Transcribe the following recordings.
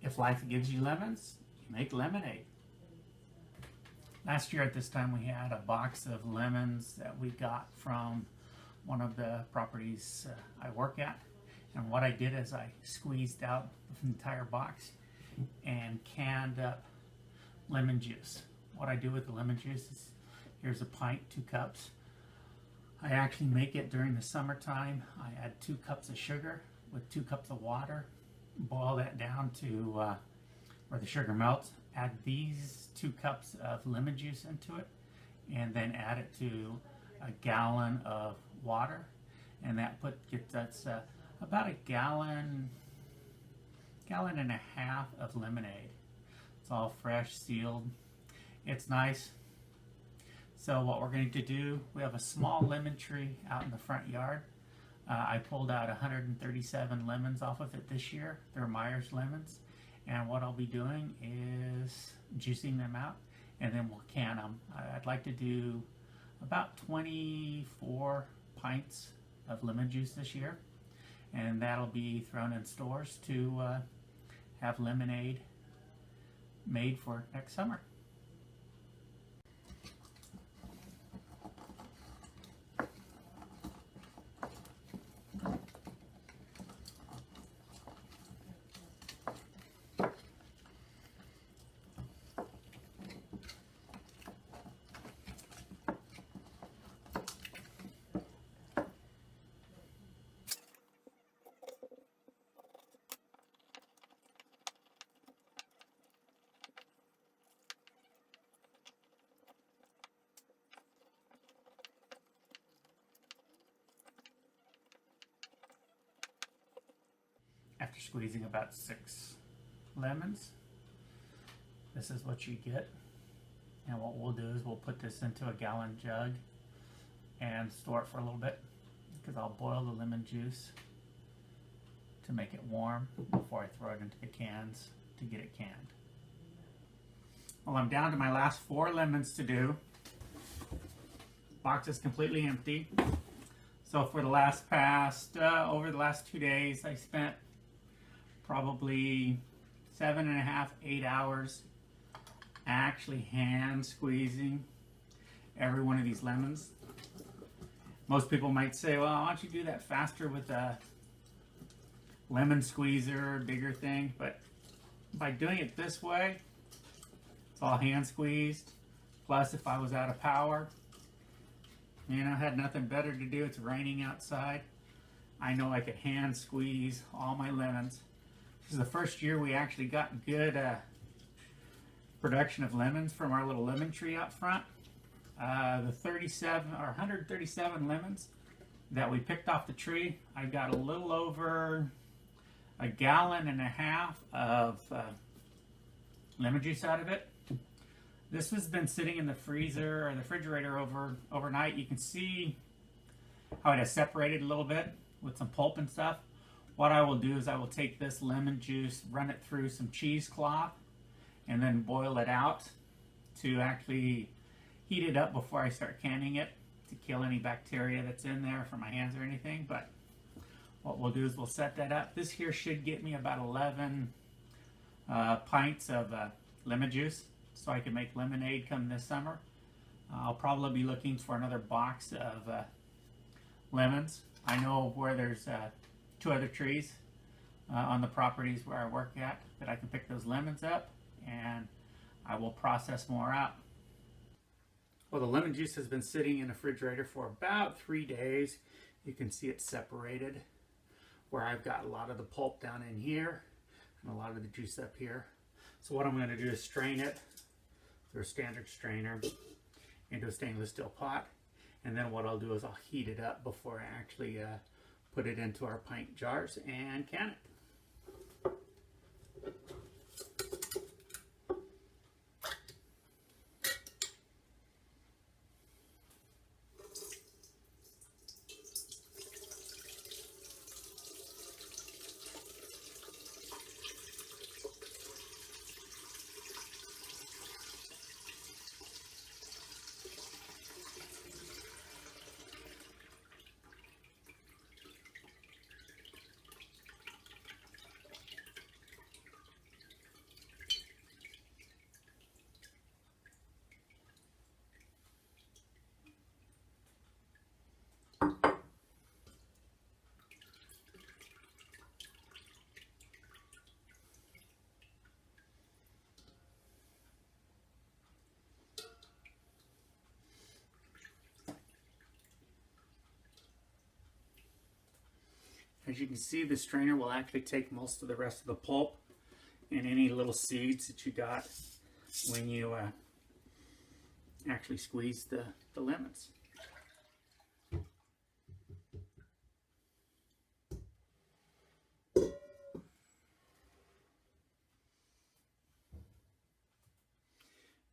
If life gives you lemons, you make lemonade. Last year at this time we had a box of lemons that we got from one of the properties I work at. And what I did is I squeezed out the entire box and canned up lemon juice. What I do with the lemon juice is, here's a pint, 2 cups. I actually make it during the summertime. I add 2 cups of sugar with 2 cups of water, boil that down to where the sugar melts, add these 2 cups of lemon juice into it, and then add it to a gallon of water, and that's about a gallon and a half of lemonade. It's all fresh, sealed. It's nice. So what we're going to do, we have a small lemon tree out in the front yard. I pulled out 137 lemons off of it this year. They're Myers lemons. And what I'll be doing is juicing them out, and then we'll can them. I'd like to do about 24 pints of lemon juice this year. And that'll be thrown in stores to have lemonade made for next summer. After squeezing about 6 lemons, this is what you get. And what we'll do is we'll put this into a gallon jug and store it for a little bit, because I'll boil the lemon juice to make it warm before I throw it into the cans to get it canned. Well, I'm down to my last 4 lemons to do. Box is completely empty. So for the last over the last 2 days, I spent probably 7.5, 8 hours actually hand squeezing every one of these lemons. Most people might say, well, why don't you do that faster with a lemon squeezer, bigger thing? But by doing it this way, it's all hand squeezed. Plus, if I was out of power, had nothing better to do, it's raining outside, I know I could hand squeeze all my lemons. This is the first year we actually got good production of lemons from our little lemon tree out front. The 137 lemons that we picked off the tree, I got a little over a gallon and a half of lemon juice out of it. This has been sitting in the freezer or the refrigerator overnight. You can see how it has separated a little bit with some pulp and stuff. What I will do is I will take this lemon juice, run it through some cheesecloth, and then boil it out to actually heat it up before I start canning it to kill any bacteria that's in there from my hands or anything. But what we'll do is we'll set that up. This here should get me about 11 pints of lemon juice, so I can make lemonade come this summer. I'll probably be looking for another box of lemons. I know where there's 2 other trees on the properties where I work at that I can pick those lemons up, and I will process more out. Well, the lemon juice has been sitting in the refrigerator for about 3 days. You can see it separated, where I've got a lot of the pulp down in here and a lot of the juice up here. So what I'm going to do is strain it through a standard strainer into a stainless steel pot, and then what I'll do is I'll heat it up before I actually put it into our pint jars and can it. As you can see, the strainer will actually take most of the rest of the pulp and any little seeds that you got when you actually squeeze the lemons.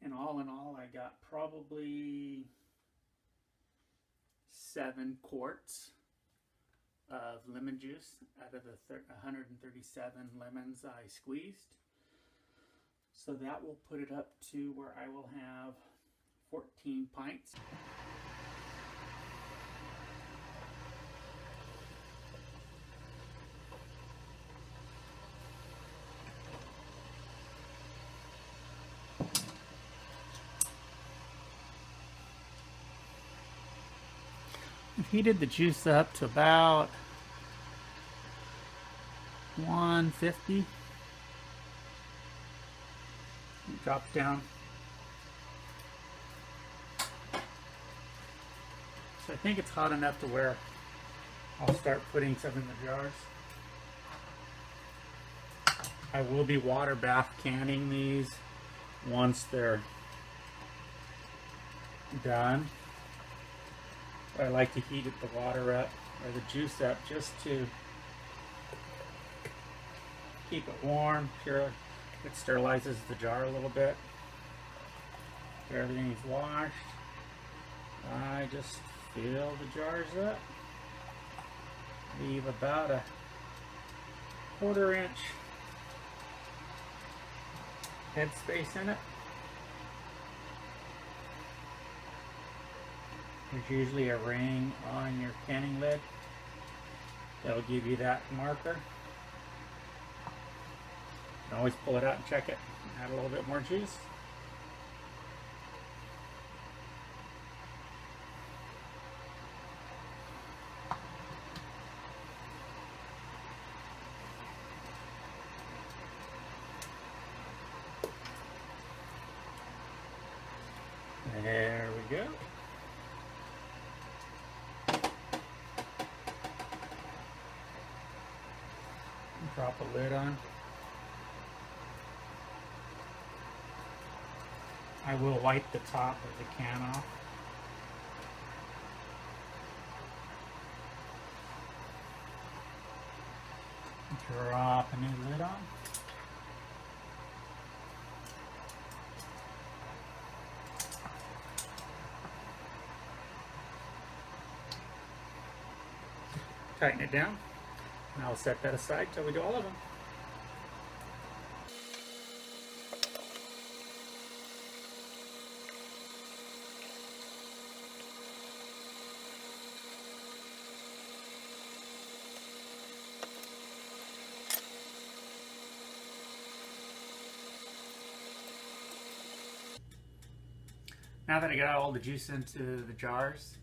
And all in all, I got probably 7 quarts of lemon juice out of the 137 lemons I squeezed. So that will put it up to where I will have 14 pints. I've heated the juice up to about 150. Drop down. So I think it's hot enough to where I'll start putting some in the jars. I will be water bath canning these once they're done. I like to heat the water up or the juice up just to keep it warm. Sure, it sterilizes the jar a little bit. After everything's washed, I just fill the jars up. Leave about a 1/4 inch headspace in it. There's usually a ring on your canning lid that'll give you that marker. You can always pull it out and check it. Add a little bit more juice. There we go. Drop a lid on. I will wipe the top of the can off. Drop a new lid on. Tighten it down. And I'll set that aside till we do all of them. Now that I got all the juice into the jars,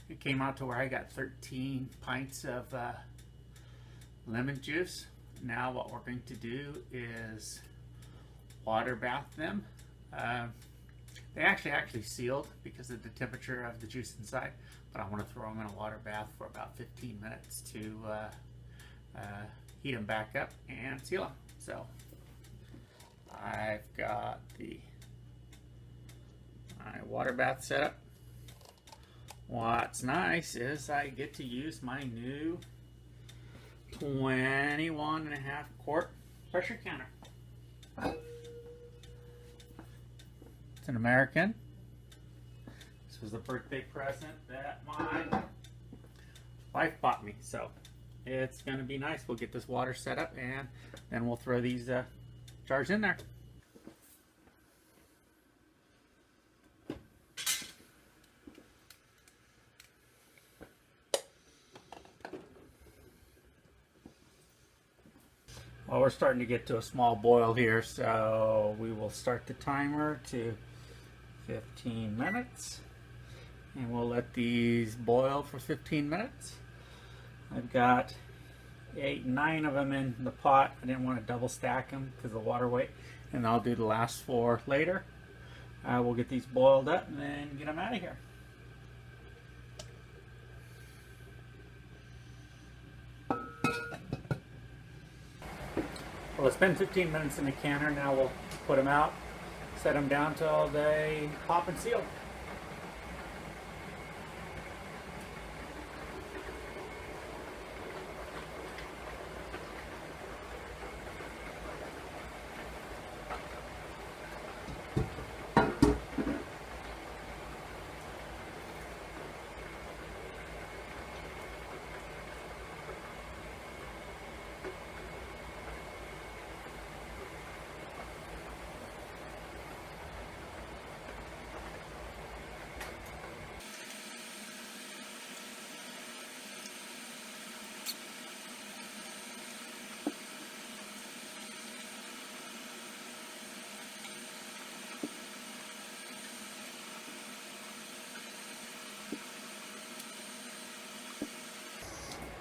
it came out to where I got 13 pints of lemon juice. Now what we're going to do is water bath them. They actually sealed because of the temperature of the juice inside, but I want to throw them in a water bath for about 15 minutes to heat them back up and seal them. So I've got my water bath set up. What's nice is I get to use my new 21.5 quart pressure canner. It's an American. This was a birthday present that my wife bought me, so it's going to be nice. We'll get this water set up and then we'll throw these jars in there. Well, we're starting to get to a small boil here, so we will start the timer to 15 minutes. And we'll let these boil for 15 minutes. I've got 8, 9 of them in the pot. I didn't want to double stack them because of the water weight. And I'll do the last 4 later. We'll get these boiled up and then get them out of here. Well, it's been 15 minutes in the canner. Now we'll put them out, set them down till they pop and seal.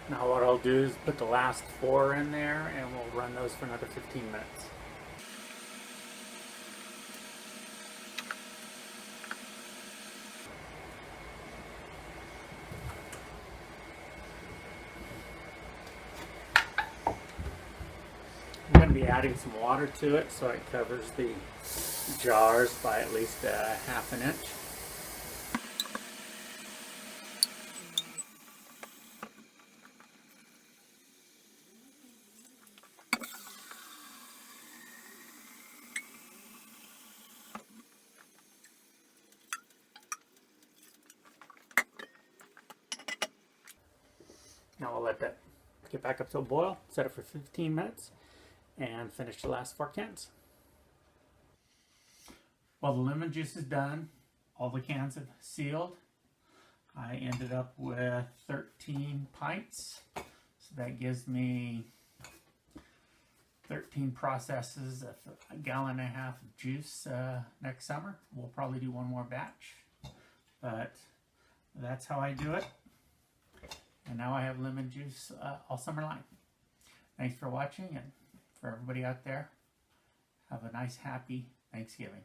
Now what I'll do is put the last 4 in there and we'll run those for another 15 minutes. I'm going to be adding some water to it so it covers the jars by at least a ½ inch. Now we'll let that get back up to a boil, set it for 15 minutes, and finish the last 4 cans. Well, the lemon juice is done. All the cans have sealed. I ended up with 13 pints. So that gives me 13 processes of a gallon and a half of juice next summer. We'll probably do one more batch, but that's how I do it. And now I have lemon juice all summer long. Thanks for watching, and for everybody out there, have a nice, happy Thanksgiving.